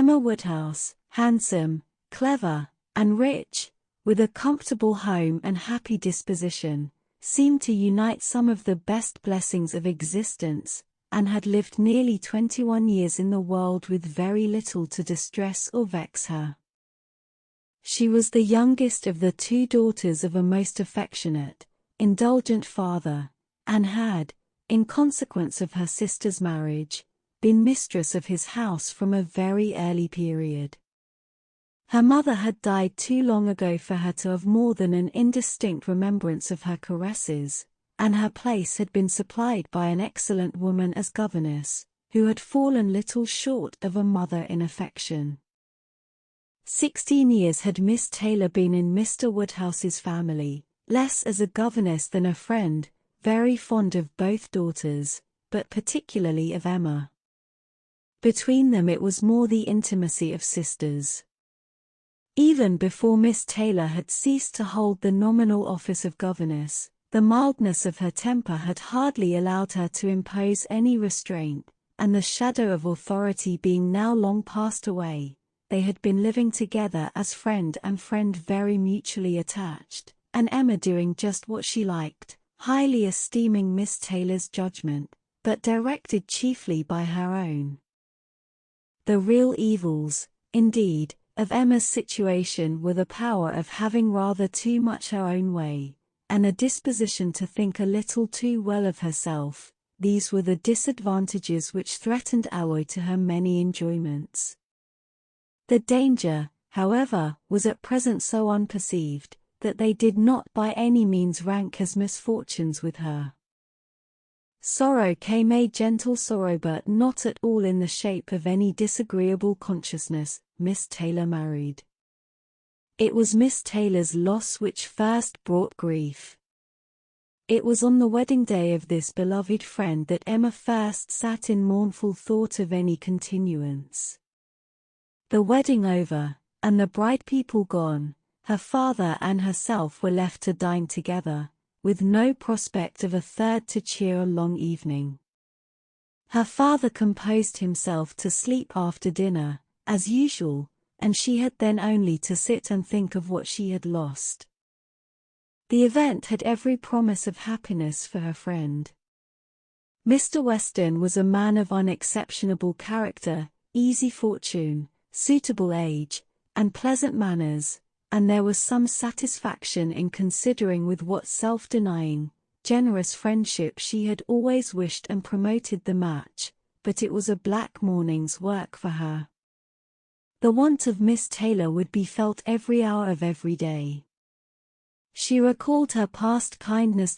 Emma Woodhouse, handsome, clever, and rich, with a comfortable home and happy disposition, seemed to unite some of the best blessings of existence, and had lived nearly 21 years in the world with very little to distress or vex her. She was the youngest of the 2 daughters of a most affectionate, indulgent father, and had, in consequence of her sister's marriage, been mistress of his house from a very early period. Her mother had died too long ago for her to have more than an indistinct remembrance of her caresses, and her place had been supplied by an excellent woman as governess, who had fallen little short of a mother in affection. 16 years had Miss Taylor been in Mr. Woodhouse's family, less as a governess than a friend, very fond of both daughters, but particularly of Emma. Between them it was more the intimacy of sisters. Even before Miss Taylor had ceased to hold the nominal office of governess, the mildness of her temper had hardly allowed her to impose any restraint, and the shadow of authority being now long passed away, they had been living together as friend and friend, very mutually attached, and Emma doing just what she liked, highly esteeming Miss Taylor's judgment, but directed chiefly by her own. The real evils, indeed, of Emma's situation were the power of having rather too much her own way, and a disposition to think a little too well of herself. These were the disadvantages which threatened alloy to her many enjoyments. The danger, however, was at present so unperceived, that they did not by any means rank as misfortunes with her. Sorrow came, a gentle sorrow, but not at all in the shape of any disagreeable consciousness. Miss Taylor married. It was Miss Taylor's loss which first brought grief. It was on the wedding day of this beloved friend that Emma first sat in mournful thought of any continuance. The wedding over, and the bride people gone, her father and herself were left to dine together, with no prospect of a third to cheer a long evening. Her father composed himself to sleep after dinner, as usual, and she had then only to sit and think of what she had lost. The event had every promise of happiness for her friend. Mr. Weston was a man of unexceptionable character, easy fortune, suitable age, and pleasant manners, and there was some satisfaction in considering with what self-denying, generous friendship she had always wished and promoted the match, but it was a black morning's work for her. The want of Miss Taylor would be felt every hour of every day. She recalled her past kindness,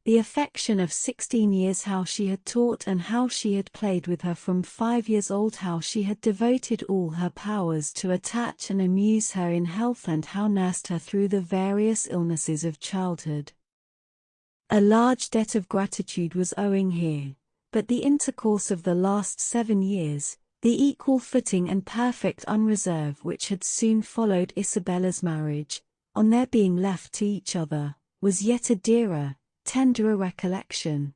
the affection of 16 years, how she had taught and how she had played with her from 5 years old, how she had devoted all her powers to attach and amuse her in health, and how nursed her through the various illnesses of childhood. A large debt of gratitude was owing here, but the intercourse of the last 7 years, the equal footing and perfect unreserve which had soon followed Isabella's marriage, on their being left to each other, was yet a dearer, tenderer recollection.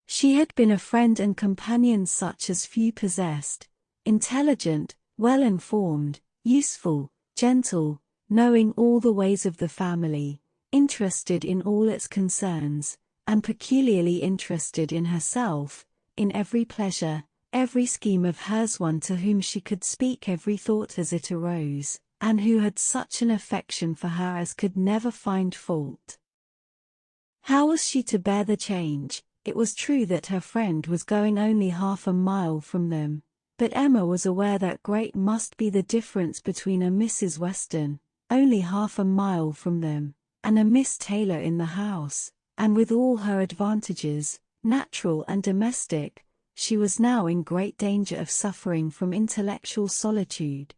She had been a friend and companion such as few possessed, intelligent, well-informed, useful, gentle, knowing all the ways of the family, interested in all its concerns, and peculiarly interested in herself, in every pleasure, every scheme of hers, one to whom she could speak every thought as it arose, and who had such an affection for her as could never find fault. How was she to bear the change? It was true that her friend was going only half a mile from them, but Emma was aware that great must be the difference between a Mrs. Weston, only half a mile from them, and a Miss Taylor in the house, and with all her advantages, natural and domestic, she was now in great danger of suffering from intellectual solitude.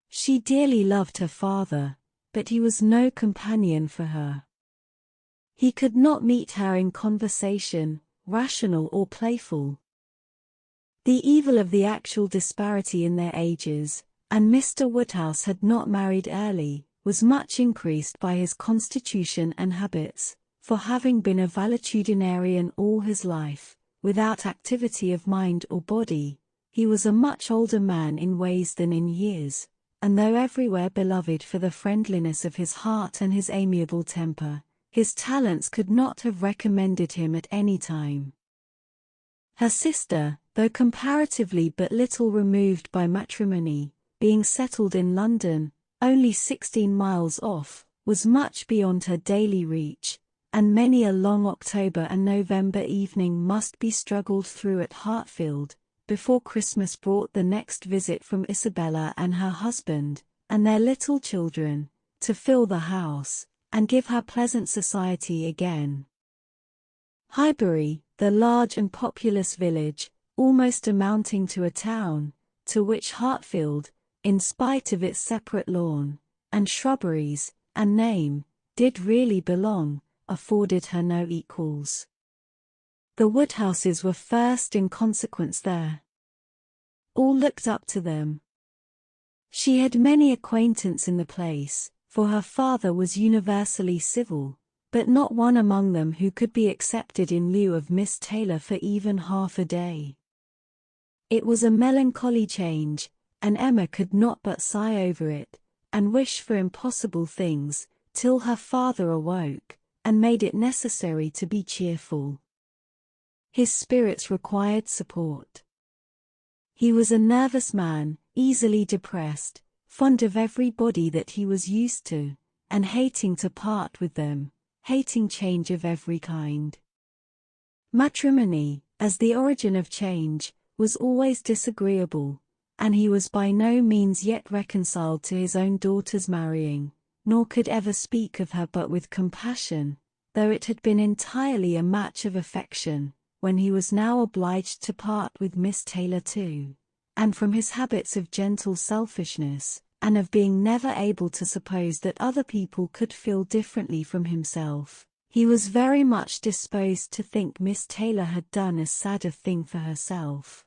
She dearly loved her father, but he was no companion for her. He could not meet her in conversation, rational or playful. The evil of the actual disparity in their ages, and Mr. Woodhouse had not married early, was much increased by his constitution and habits, for having been a valetudinarian all his life, without activity of mind or body, He was a much older man in ways than in years, and though everywhere beloved for the friendliness of his heart and his amiable temper, his talents could not have recommended him at any time. Her sister, though comparatively but little removed by matrimony, being settled in London, only 16 miles off, was much beyond her daily reach, and many a long October and November evening must be struggled through at Hartfield, before Christmas brought the next visit from Isabella and her husband, and their little children, to fill the house, and give her pleasant society again. Highbury, the large and populous village, almost amounting to a town, to which Hartfield, in spite of its separate lawn, and shrubberies, and name, did really belong, afforded her no equals. The Woodhouses were first in consequence there. All looked up to them. She had many acquaintance in the place, for her father was universally civil, but not one among them who could be accepted in lieu of Miss Taylor for even half a day. It was a melancholy change, and Emma could not but sigh over it, and wish for impossible things, till her father awoke, and made it necessary to be cheerful. His spirits required support. He was a nervous man, easily depressed, fond of everybody that he was used to, and hating to part with them, hating change of every kind. Matrimony, as the origin of change, was always disagreeable, and he was by no means yet reconciled to his own daughter's marrying, nor could ever speak of her but with compassion, though it had been entirely a match of affection, when he was now obliged to part with Miss Taylor too, and from his habits of gentle selfishness, and of being never able to suppose that other people could feel differently from himself, he was very much disposed to think Miss Taylor had done as sad a thing for herself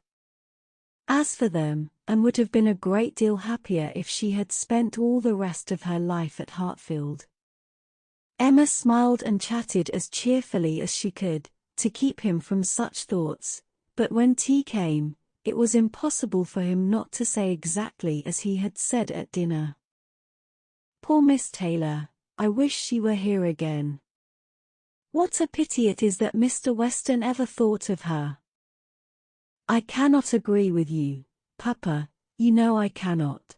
as for them, and would have been a great deal happier if she had spent all the rest of her life at Hartfield. Emma smiled and chatted as cheerfully as she could, to keep him from such thoughts, but when tea came, it was impossible for him not to say exactly as he had said at dinner. "Poor Miss Taylor, I wish she were here again. What a pity it is that Mr. Weston ever thought of her." "I cannot agree with you, Papa, you know I cannot.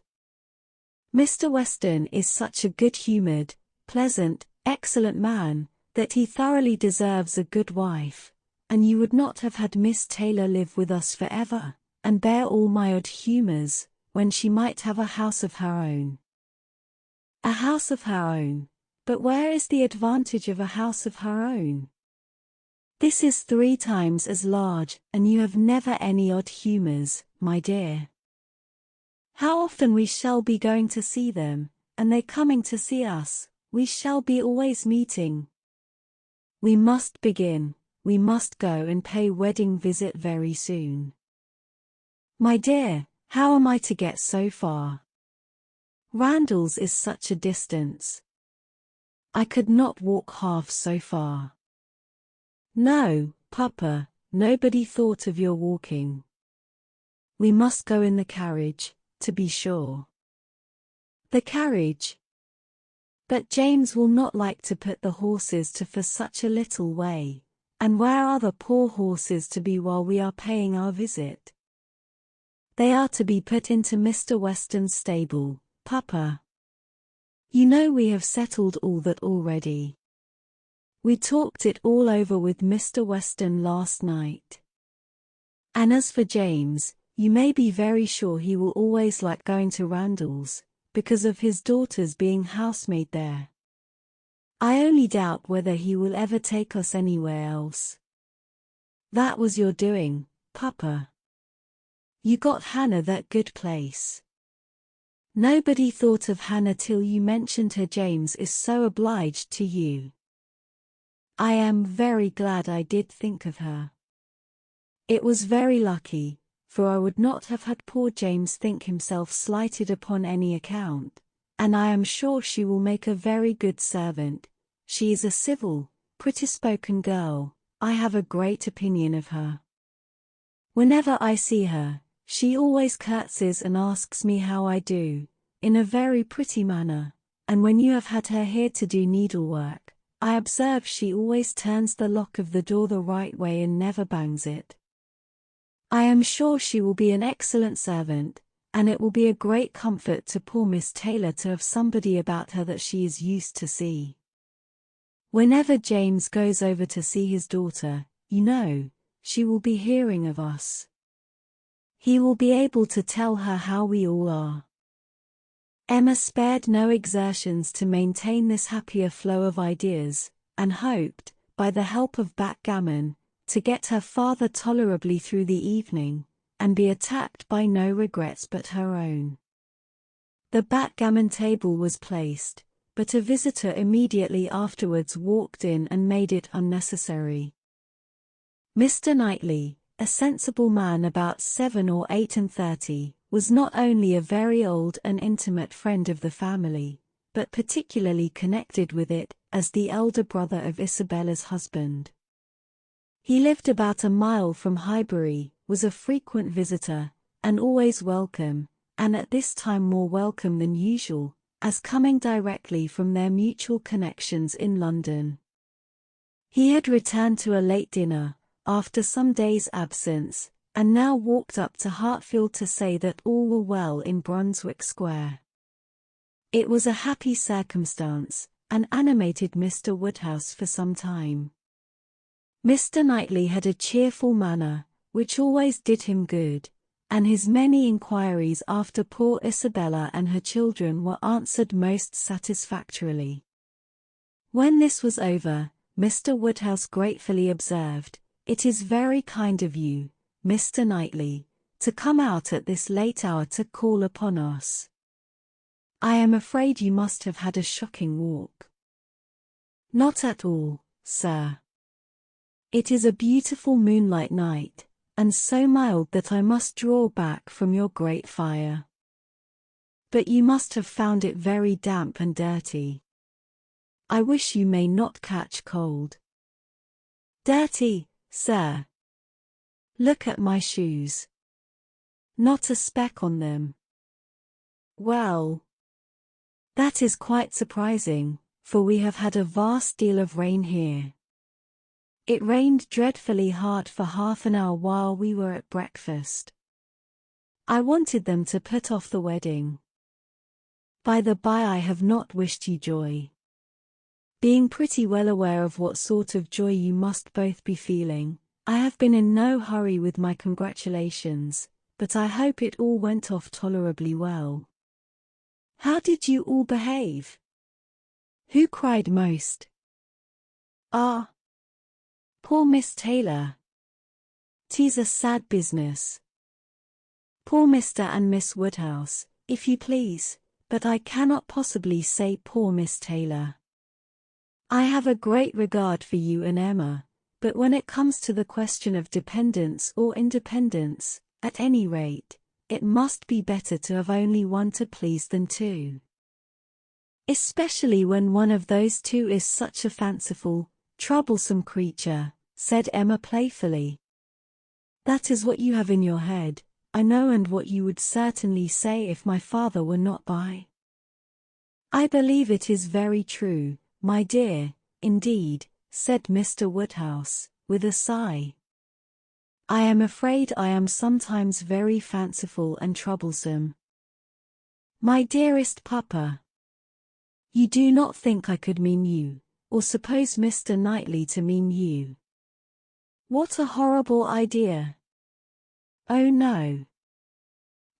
Mr. Weston is such a good-humored, pleasant, excellent man, that he thoroughly deserves a good wife, and you would not have had Miss Taylor live with us forever, and bear all my odd humours, when she might have a house of her own." "A house of her own? But where is the advantage of a house of her own? This is 3 times as large, and you have never any odd humours, my dear. How often we shall be going to see them, and they coming to see us, we shall be always meeting. We must begin, we must go and pay wedding visit very soon." "My dear, how am I to get so far? Randalls is such a distance. I could not walk half so far." "No, Papa, nobody thought of your walking. We must go in the carriage, to be sure." "The carriage? But James will not like to put the horses to for such a little way, and where are the poor horses to be while we are paying our visit?" "They are to be put into Mr. Weston's stable, Papa. You know we have settled all that already. We talked it all over with Mr. Weston last night. And as for James, you may be very sure he will always like going to Randalls, because of his daughter's being housemaid there. I only doubt whether he will ever take us anywhere else. That was your doing, Papa. You got Hannah that good place. Nobody thought of Hannah till you mentioned her. James is so obliged to you. I am very glad I did think of her. It was very lucky, for I would not have had poor James think himself slighted upon any account, and I am sure she will make a very good servant. She is a civil, pretty-spoken girl, I have a great opinion of her. Whenever I see her, She always curtsies and asks me how I do, in a very pretty manner, and when you have had her here to do needlework, I observe she always turns the lock of the door the right way and never bangs it. I am sure she will be an excellent servant, and it will be a great comfort to poor Miss Taylor to have somebody about her that she is used to see. Whenever James goes over to see his daughter, you know, she will be hearing of us. He will be able to tell her how we all are. Emma spared no exertions to maintain this happier flow of ideas, and hoped, by the help of backgammon, to get her father tolerably through the evening, and be attacked by no regrets but her own. The backgammon table was placed, but a visitor immediately afterwards walked in and made it unnecessary. Mr. Knightley, a sensible man about 7 or 38, was not only a very old and intimate friend of the family, but particularly connected with it, as the elder brother of Isabella's husband. He lived about a mile from Highbury, was a frequent visitor, and always welcome, and at this time more welcome than usual, as coming directly from their mutual connections in London. He had returned to a late dinner, after some days' absence, and now walked up to Hartfield to say that all were well in Brunswick Square. It was a happy circumstance, and animated Mr. Woodhouse for some time. Mr. Knightley had a cheerful manner, which always did him good, and his many inquiries after poor Isabella and her children were answered most satisfactorily. When this was over, Mr. Woodhouse gratefully observed, "It is very kind of you, Mr. Knightley, to come out at this late hour to call upon us. I am afraid you must have had a shocking walk." "Not at all, sir. It is a beautiful moonlight night, and so mild that I must draw back from your great fire. But you must have found it very damp and dirty. I wish you may not catch cold." "Dirty, sir? Look at my shoes. Not a speck on them." "Well, that is quite surprising, for we have had a vast deal of rain here. It rained dreadfully hard for half an hour while we were at breakfast. I wanted them to put off the wedding. By the by, I have not wished you joy. Being pretty well aware of what sort of joy you must both be feeling, I have been in no hurry with my congratulations, but I hope it all went off tolerably well. How did you all behave? Who cried most?" "Ah, poor Miss Taylor. 'Tis a sad business. Poor Mr. and Miss Woodhouse, if you please, but I cannot possibly say poor Miss Taylor. I have a great regard for you and Emma, but when it comes to the question of dependence or independence, at any rate, it must be better to have only one to please than two. Especially when one of those two is such a fanciful, troublesome creature," said Emma playfully. "That is what you have in your head, I know, and what you would certainly say if my father were not by." "I believe it is very true, my dear, indeed," said Mr. Woodhouse, with a sigh. "I am afraid I am sometimes very fanciful and troublesome." "My dearest papa, you do not think I could mean you, or suppose Mr. Knightley to mean you? What a horrible idea!" "Oh no.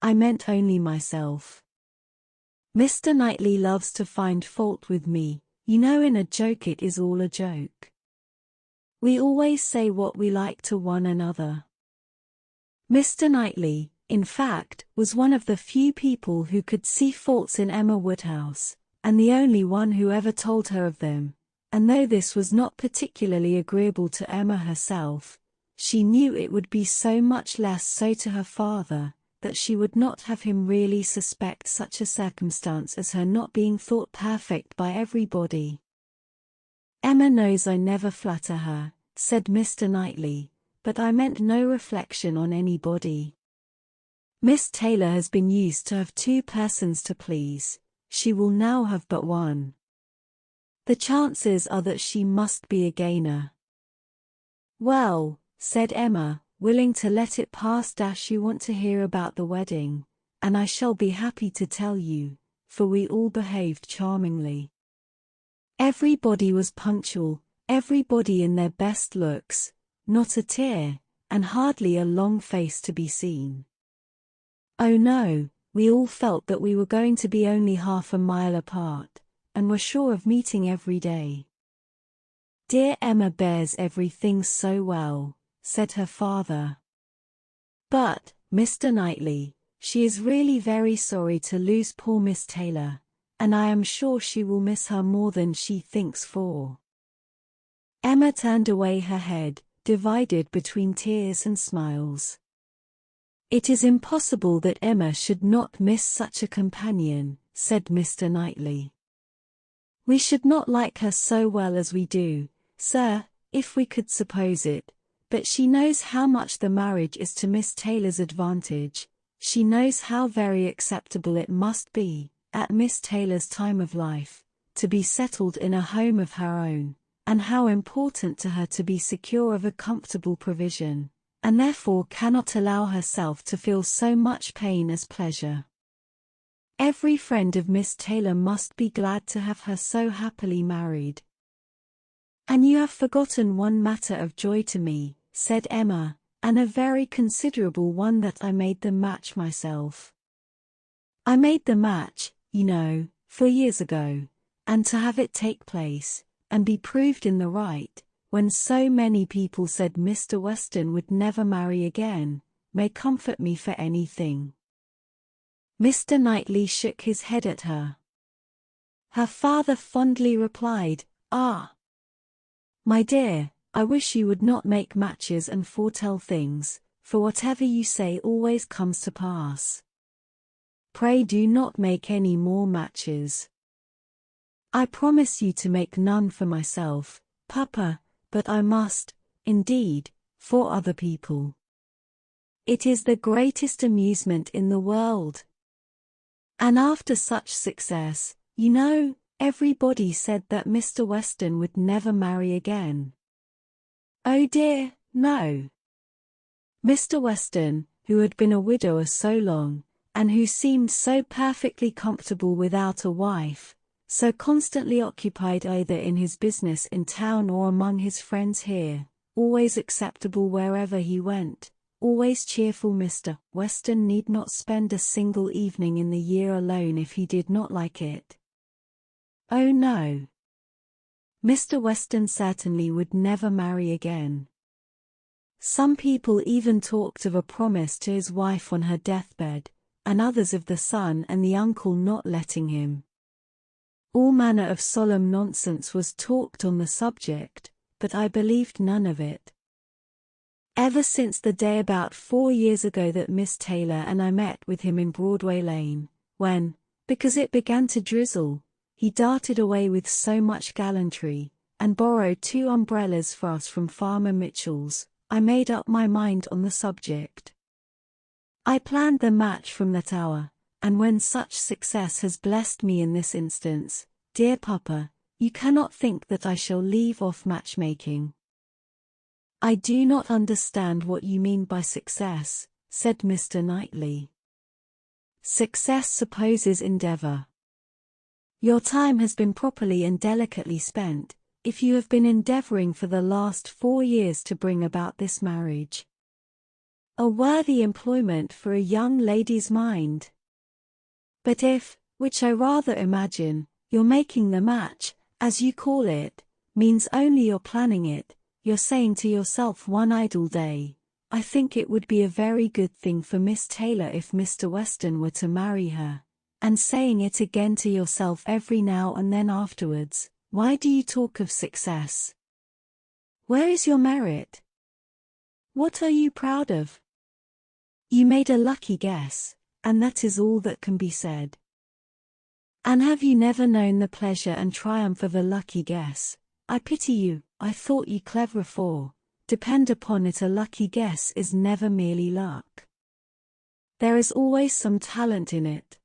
I meant only myself. Mr. Knightley loves to find fault with me, you know, in a joke it is all a joke. We always say what we like to one another." Mr. Knightley, in fact, was one of the few people who could see faults in Emma Woodhouse, and the only one who ever told her of them, and though this was not particularly agreeable to Emma herself, she knew it would be so much less so to her father, that she would not have him really suspect such a circumstance as her not being thought perfect by everybody. "Emma knows I never flatter her," said Mr. Knightley, "but I meant no reflection on anybody. Miss Taylor has been used to have two persons to please, she will now have but one. The chances are that she must be a gainer. Well, said Emma, willing to let it pass. You want to hear about the wedding, and I shall be happy to tell you, for we all behaved charmingly. Everybody was punctual, everybody in their best looks, not a tear, and hardly a long face to be seen. Oh no, we all felt that we were going to be only half a mile apart, and were sure of meeting every day. Dear Emma bears everything so well, said her father. But, Mr. Knightley, she is really very sorry to lose poor Miss Taylor, and I am sure she will miss her more than she thinks for. Emma turned away her head, divided between tears and smiles. It is impossible that Emma should not miss such a companion, said Mr. Knightley. We should not like her so well as we do, sir, if we could suppose it, but she knows how much the marriage is to Miss Taylor's advantage, she knows how very acceptable it must be, at Miss Taylor's time of life, to be settled in a home of her own, and how important to her to be secure of a comfortable provision, and therefore cannot allow herself to feel so much pain as pleasure. Every friend of Miss Taylor must be glad to have her so happily married. And you have forgotten one matter of joy to me, said Emma, and a very considerable one, that I made the match myself. I made the match, you know, 4 years ago, and to have it take place, and be proved in the right, when so many people said Mr. Weston would never marry again, may comfort me for anything. Mr. Knightley shook his head at her. Her father fondly replied, Ah! My dear, I wish you would not make matches and foretell things, for whatever you say always comes to pass. Pray do not make any more matches. I promise you to make none for myself, Papa, but I must, indeed, for other people. It is the greatest amusement in the world. And after such success, you know, everybody said that Mr. Weston would never marry again. Oh dear, no. Mr. Weston, who had been a widower so long, and who seemed so perfectly comfortable without a wife, so constantly occupied either in his business in town or among his friends here, always acceptable wherever he went, always cheerful. Mr. Weston need not spend a single evening in the year alone if he did not like it. Oh no. Mr. Weston certainly would never marry again. Some people even talked of a promise to his wife on her deathbed, and others of the son and the uncle not letting him. All manner of solemn nonsense was talked on the subject, but I believed none of it. Ever since the day about 4 years ago that Miss Taylor and I met with him in Broadway Lane, when, because it began to drizzle, he darted away with so much gallantry, and borrowed 2 umbrellas for us from Farmer Mitchell's, I made up my mind on the subject. I planned the match from that hour, and when such success has blessed me in this instance, dear Papa, you cannot think that I shall leave off matchmaking. I do not understand what you mean by success, said Mr. Knightley. Success supposes endeavor. Your time has been properly and delicately spent, if you have been endeavoring for the last 4 years to bring about this marriage. A worthy employment for a young lady's mind. But if, which I rather imagine, you're making the match, as you call it, means only you're planning it, you're saying to yourself one idle day, I think it would be a very good thing for Miss Taylor if Mr. Weston were to marry her, and saying it again to yourself every now and then afterwards, why do you talk of success? Where is your merit? What are you proud of? You made a lucky guess, and that is all that can be said. And have you never known the pleasure and triumph of a lucky guess? I pity you, I thought you clever, for, depend upon it, a lucky guess is never merely luck. There is always some talent in it.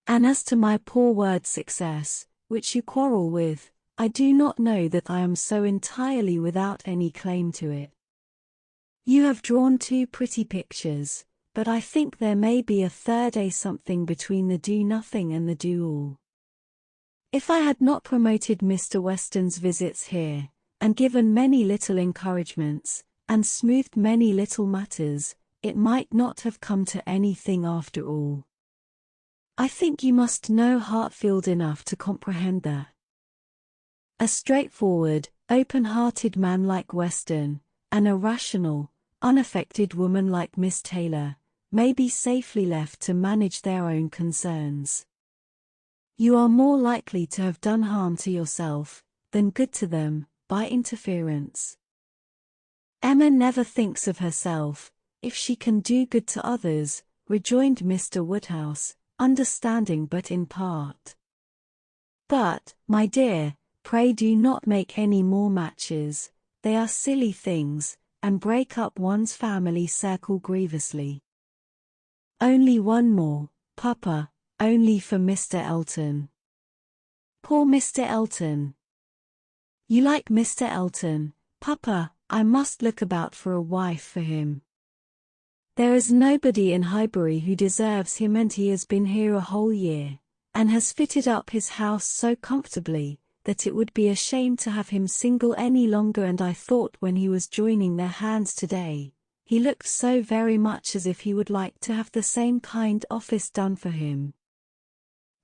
And as to my poor word success, which you quarrel with, I do not know that I am so entirely without any claim to it. You have drawn two pretty pictures, but I think there may be a third something between the do-nothing and the do-all. If I had not promoted Mr. Weston's visits here, and given many little encouragements, and smoothed many little matters, it might not have come to anything after all. I think you must know Hartfield enough to comprehend that. A straightforward, open-hearted man like Weston, and a rational, unaffected woman like Miss Taylor, may be safely left to manage their own concerns. You are more likely to have done harm to yourself, than good to them, by interference. Emma never thinks of herself, if she can do good to others, rejoined Mr. Woodhouse, understanding but in part. But, my dear, pray do not make any more matches, they are silly things, and break up one's family circle grievously. Only one more, Papa, only for Mr. Elton. Poor Mr. Elton. You like Mr. Elton, Papa, I must look about for a wife for him. There is nobody in Highbury who deserves him, and he has been here a whole year, and has fitted up his house so comfortably, that it would be a shame to have him single any longer, and I thought when he was joining their hands today, he looked so very much as if he would like to have the same kind office done for him.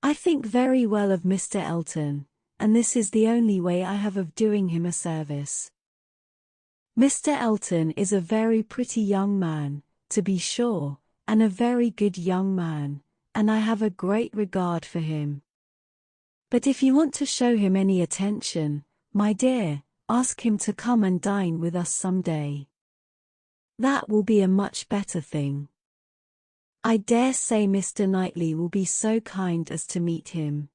I think very well of Mr. Elton, and this is the only way I have of doing him a service. Mr. Elton is a very pretty young man, to be sure, and a very good young man, and I have a great regard for him. But if you want to show him any attention, my dear, ask him to come and dine with us some day. That will be a much better thing. I dare say Mr. Knightley will be so kind as to meet him.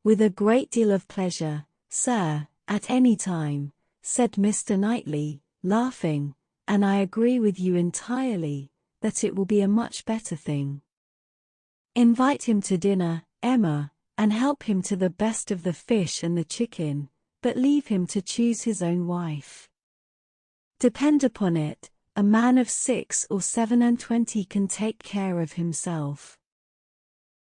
With a great deal of pleasure, sir, at any time, said Mr. Knightley, laughing, and I agree with you entirely, that it will be a much better thing. Invite him to dinner, Emma, and help him to the best of the fish and the chicken, but leave him to choose his own wife. Depend upon it, a man of 6 or 27 can take care of himself.